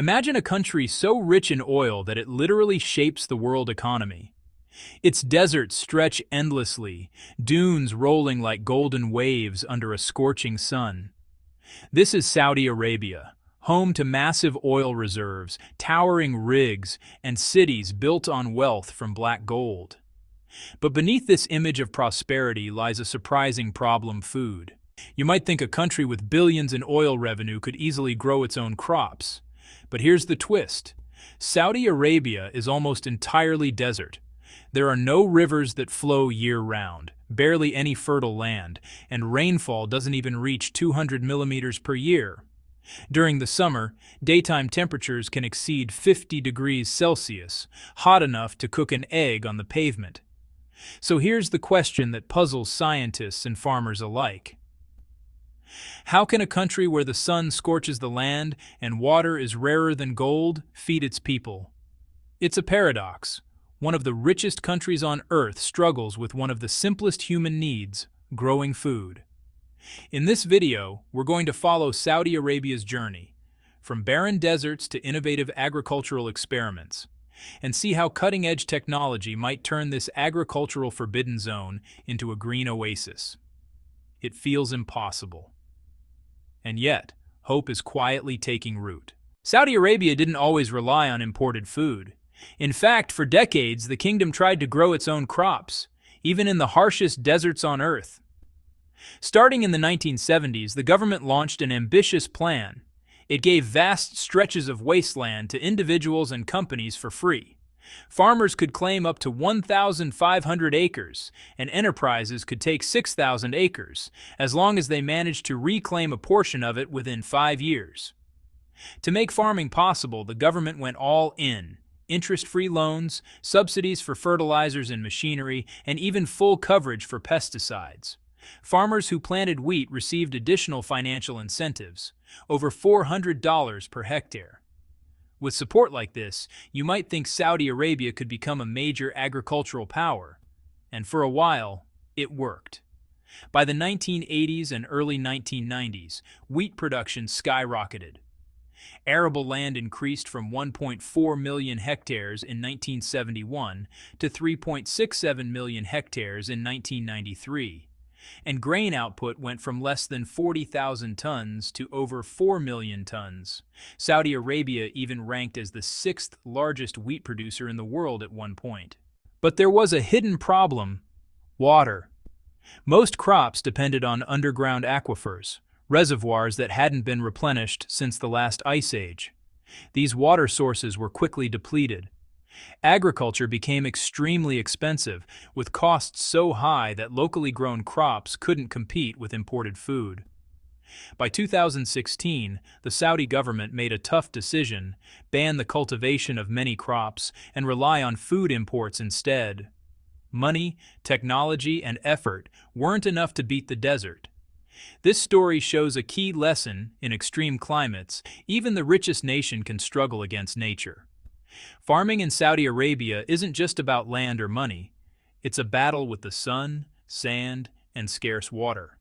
Imagine a country so rich in oil that it literally shapes the world economy. Its deserts stretch endlessly, dunes rolling like golden waves under a scorching sun. This is Saudi Arabia, home to massive oil reserves, towering rigs, and cities built on wealth from black gold. But beneath this image of prosperity lies a surprising problem: food. You might think a country with billions in oil revenue could easily grow its own crops. But here's the twist. Saudi Arabia is almost entirely desert. There are no rivers that flow year-round, barely any fertile land, and rainfall doesn't even reach 200 millimeters per year. During the summer, daytime temperatures can exceed 50 degrees Celsius, hot enough to cook an egg on the pavement. So here's the question that puzzles scientists and farmers alike. How can a country where the sun scorches the land and water is rarer than gold feed its people? It's a paradox. One of the richest countries on Earth struggles with one of the simplest human needs: growing food. In this video, we're going to follow Saudi Arabia's journey, from barren deserts to innovative agricultural experiments, and see how cutting-edge technology might turn this agricultural forbidden zone into a green oasis. It feels impossible. And yet, hope is quietly taking root. Saudi Arabia didn't always rely on imported food. In fact, for decades, the kingdom tried to grow its own crops, even in the harshest deserts on Earth. Starting in the 1970s, the government launched an ambitious plan. It gave vast stretches of wasteland to individuals and companies for free. Farmers could claim up to 1,500 acres, and enterprises could take 6,000 acres, as long as they managed to reclaim a portion of it within 5 years. To make farming possible, the government went all in. Interest-free loans, subsidies for fertilizers and machinery, and even full coverage for pesticides. Farmers who planted wheat received additional financial incentives, over $400 per hectare. With support like this, you might think Saudi Arabia could become a major agricultural power. And for a while, it worked. By the 1980s and early 1990s, wheat production skyrocketed. Arable land increased from 1.4 million hectares in 1971 to 3.67 million hectares in 1993. And grain output went from less than 40,000 tons to over 4 million tons. Saudi Arabia even ranked as the sixth largest wheat producer in the world at one point. But there was a hidden problem: water. Most crops depended on underground aquifers, reservoirs that hadn't been replenished since the last ice age. These water sources were quickly depleted. Agriculture became extremely expensive, with costs so high that locally grown crops couldn't compete with imported food. By 2016, the Saudi government made a tough decision: ban the cultivation of many crops and rely on food imports instead. Money, technology, and effort weren't enough to beat the desert. This story shows a key lesson: in extreme climates, even the richest nation can struggle against nature. Farming in Saudi Arabia isn't just about land or money. It's a battle with the sun, sand, and scarce water.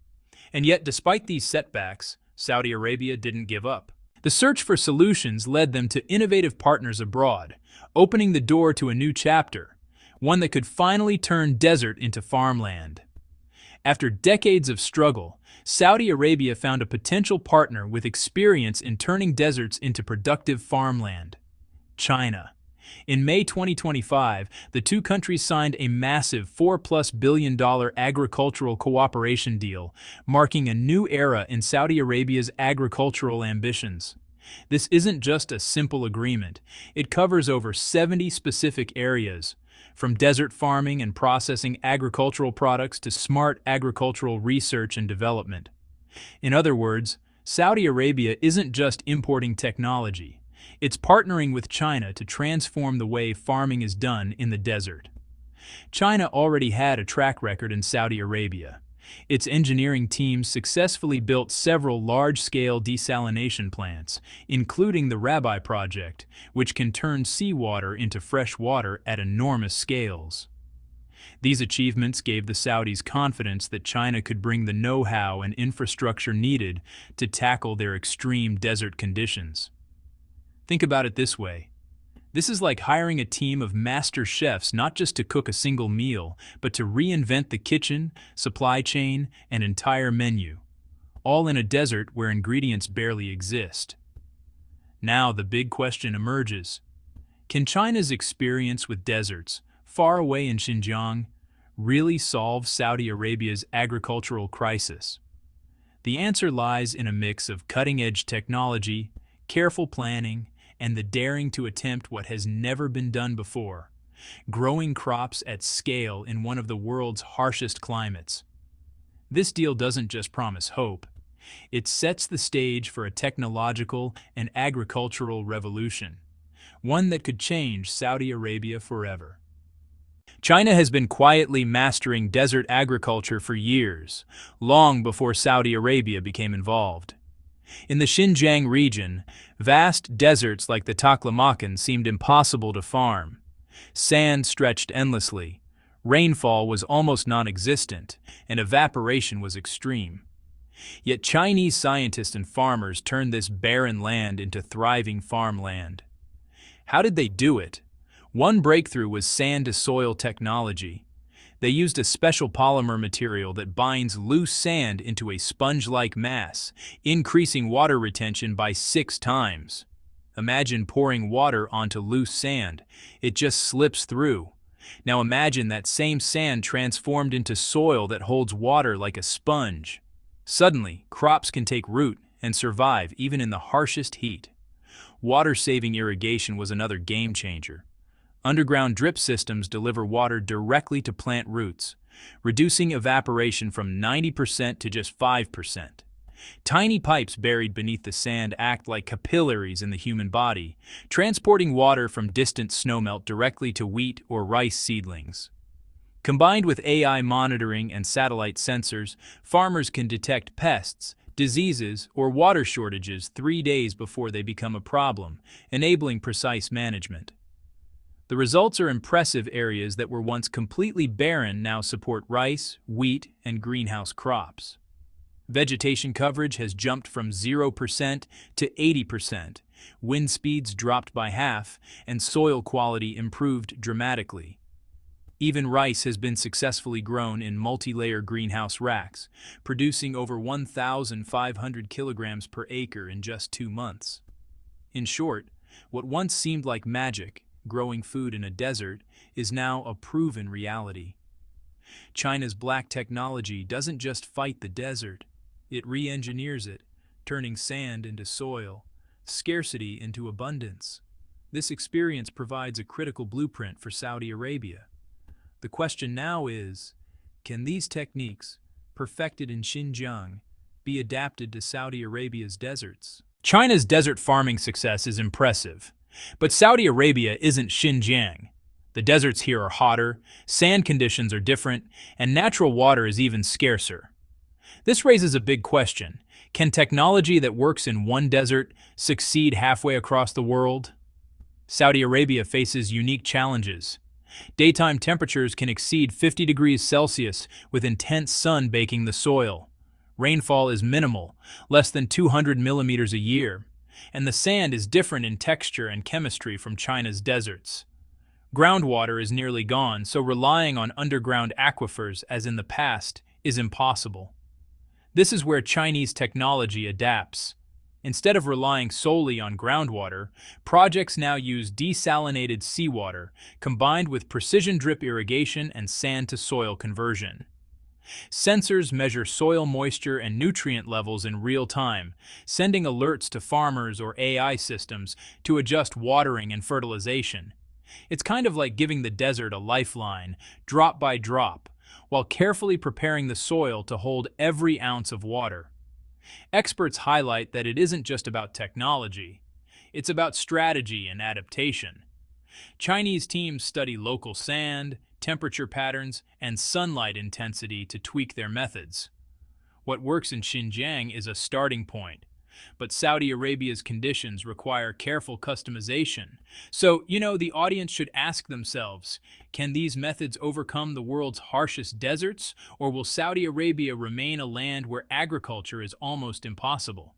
And yet, despite these setbacks, Saudi Arabia didn't give up. The search for solutions led them to innovative partners abroad, opening the door to a new chapter, one that could finally turn desert into farmland. After decades of struggle, Saudi Arabia found a potential partner with experience in turning deserts into productive farmland: China. In May 2025, the two countries signed a massive $4+ billion agricultural cooperation deal, marking a new era in Saudi Arabia's agricultural ambitions. This isn't just a simple agreement. It covers over 70 specific areas, from desert farming and processing agricultural products to smart agricultural research and development. In other words, Saudi Arabia isn't just importing technology. It's partnering with China to transform the way farming is done in the desert. China already had a track record in Saudi Arabia. Its engineering teams successfully built several large-scale desalination plants, including the Rabbi project, which can turn seawater into fresh water at enormous scales. These achievements gave the Saudis confidence that China could bring the know-how and infrastructure needed to tackle their extreme desert conditions. Think about it this way. This is like hiring a team of master chefs not just to cook a single meal, but to reinvent the kitchen, supply chain, and entire menu, all in a desert where ingredients barely exist. Now the big question emerges. Can China's experience with deserts, far away in Xinjiang, really solve Saudi Arabia's agricultural crisis? The answer lies in a mix of cutting-edge technology, careful planning, and the daring to attempt what has never been done before, growing crops at scale in one of the world's harshest climates. This deal doesn't just promise hope, it sets the stage for a technological and agricultural revolution, one that could change Saudi Arabia forever. China has been quietly mastering desert agriculture for years, long before Saudi Arabia became involved. In the Xinjiang region, vast deserts like the Taklamakan seemed impossible to farm. Sand stretched endlessly, rainfall was almost non-existent, and evaporation was extreme. Yet Chinese scientists and farmers turned this barren land into thriving farmland. How did they do it? One breakthrough was sand-to-soil technology. They used a special polymer material that binds loose sand into a sponge-like mass, increasing water retention by 6 times. Imagine pouring water onto loose sand. It just slips through. Now imagine that same sand transformed into soil that holds water like a sponge. Suddenly, crops can take root and survive even in the harshest heat. Water-saving irrigation was another game changer. Underground drip systems deliver water directly to plant roots, reducing evaporation from 90% to just 5%. Tiny pipes buried beneath the sand act like capillaries in the human body, transporting water from distant snowmelt directly to wheat or rice seedlings. Combined with AI monitoring and satellite sensors, farmers can detect pests, diseases, or water shortages 3 days before they become a problem, enabling precise management. The results are impressive. Areas that were once completely barren now support rice, wheat, and greenhouse crops. Vegetation coverage has jumped from 0% to 80%, wind speeds dropped by half, and soil quality improved dramatically. Even rice has been successfully grown in multi-layer greenhouse racks, producing over 1,500 kilograms per acre in just 2 months. In short, what once seemed like magic, growing food in a desert, is now a proven reality. China's black technology doesn't just fight the desert, it re-engineers it, turning sand into soil, scarcity into abundance. This experience provides a critical blueprint for Saudi Arabia. The question now is, can these techniques, perfected in Xinjiang, be adapted to Saudi Arabia's deserts? China's desert farming success is impressive. But Saudi Arabia isn't Xinjiang. The deserts here are hotter, sand conditions are different, and natural water is even scarcer. This raises a big question. Can technology that works in one desert succeed halfway across the world? Saudi Arabia faces unique challenges. Daytime temperatures can exceed 50 degrees Celsius with intense sun baking the soil. Rainfall is minimal, less than 200 millimeters a year. And the sand is different in texture and chemistry from China's deserts. Groundwater is nearly gone, so relying on underground aquifers as in the past is impossible. This is where Chinese technology adapts. Instead of relying solely on groundwater, projects now use desalinated seawater combined with precision drip irrigation and sand-to-soil conversion. Sensors measure soil moisture and nutrient levels in real time, sending alerts to farmers or AI systems to adjust watering and fertilization. It's kind of like giving the desert a lifeline, drop by drop, while carefully preparing the soil to hold every ounce of water. Experts highlight that it isn't just about technology, it's about strategy and adaptation. Chinese teams study local sand, temperature patterns, and sunlight intensity to tweak their methods. What works in Xinjiang is a starting point, but Saudi Arabia's conditions require careful customization. So, the audience should ask themselves, can these methods overcome the world's harshest deserts, or will Saudi Arabia remain a land where agriculture is almost impossible?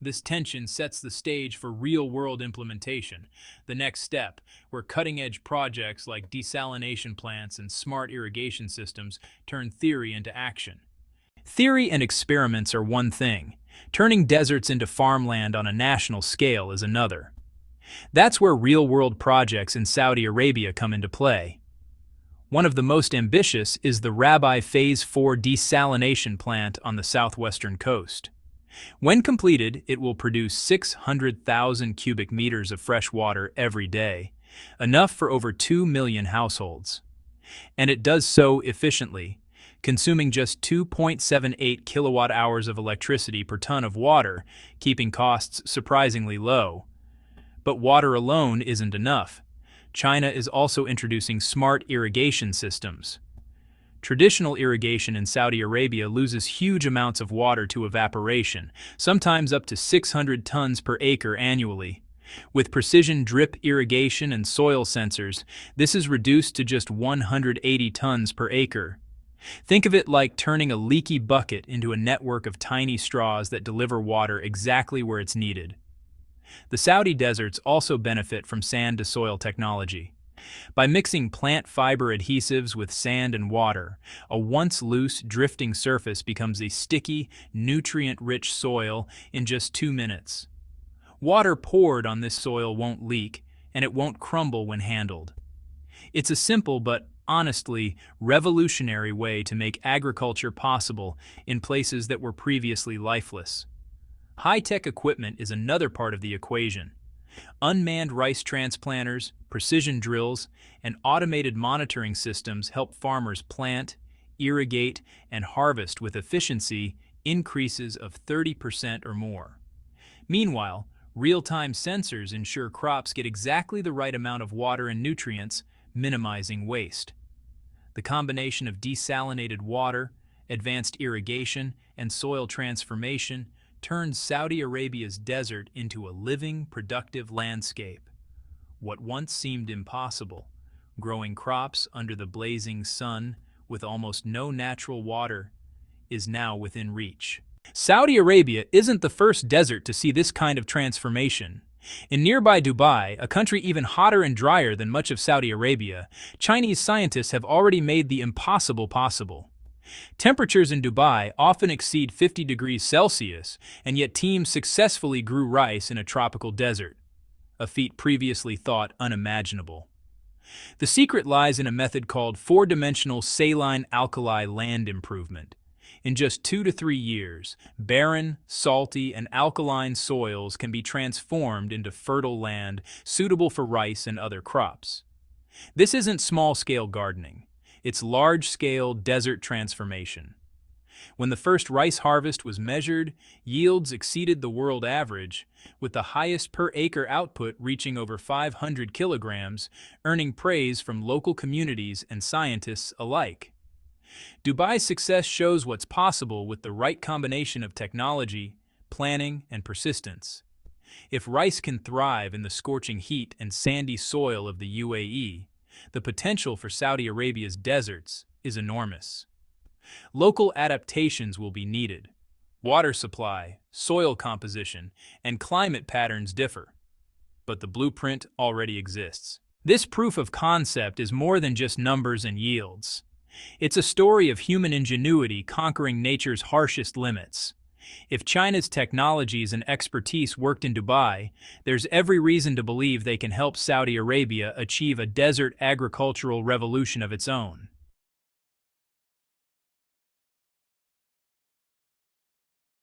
This tension sets the stage for real-world implementation, the next step, where cutting-edge projects like desalination plants and smart irrigation systems turn theory into action. Theory and experiments are one thing. Turning deserts into farmland on a national scale is another. That's where real-world projects in Saudi Arabia come into play. One of the most ambitious is the Rabbi Phase 4 desalination plant on the southwestern coast. When completed, it will produce 600,000 cubic meters of fresh water every day, enough for over 2 million households. And it does so efficiently, consuming just 2.78 kilowatt-hours of electricity per ton of water, keeping costs surprisingly low. But water alone isn't enough. China is also introducing smart irrigation systems. Traditional irrigation in Saudi Arabia loses huge amounts of water to evaporation, sometimes up to 600 tons per acre annually. With precision drip irrigation and soil sensors, this is reduced to just 180 tons per acre. Think of it like turning a leaky bucket into a network of tiny straws that deliver water exactly where it's needed. The Saudi deserts also benefit from sand-to-soil technology. By mixing plant fiber adhesives with sand and water, a once loose, drifting surface becomes a sticky, nutrient-rich soil in just 2 minutes. Water poured on this soil won't leak, and it won't crumble when handled. It's a simple but, honestly, revolutionary way to make agriculture possible in places that were previously lifeless. High-tech equipment is another part of the equation. Unmanned rice transplanters, precision drills, and automated monitoring systems help farmers plant, irrigate, and harvest with efficiency increases of 30% or more. Meanwhile, real-time sensors ensure crops get exactly the right amount of water and nutrients, minimizing waste. The combination of desalinated water, advanced irrigation, and soil transformation turns Saudi Arabia's desert into a living, productive landscape. What once seemed impossible, growing crops under the blazing sun with almost no natural water, is now within reach. Saudi Arabia isn't the first desert to see this kind of transformation. In nearby Dubai, a country even hotter and drier than much of Saudi Arabia, Chinese scientists have already made the impossible possible. Temperatures in Dubai often exceed 50 degrees Celsius, and yet teams successfully grew rice in a tropical desert, a feat previously thought unimaginable. The secret lies in a method called four-dimensional saline alkali land improvement. In just 2 to 3 years, barren, salty, and alkaline soils can be transformed into fertile land suitable for rice and other crops. This isn't small-scale gardening. It's large-scale desert transformation. When the first rice harvest was measured, yields exceeded the world average, with the highest per-acre output reaching over 500 kilograms, earning praise from local communities and scientists alike. Dubai's success shows what's possible with the right combination of technology, planning, and persistence. If rice can thrive in the scorching heat and sandy soil of the UAE, the potential for Saudi Arabia's deserts is enormous. Local adaptations will be needed. Water supply, soil composition, and climate patterns differ. But the blueprint already exists. This proof of concept is more than just numbers and yields. It's a story of human ingenuity conquering nature's harshest limits. If China's technologies and expertise worked in Dubai, there's every reason to believe they can help Saudi Arabia achieve a desert agricultural revolution of its own.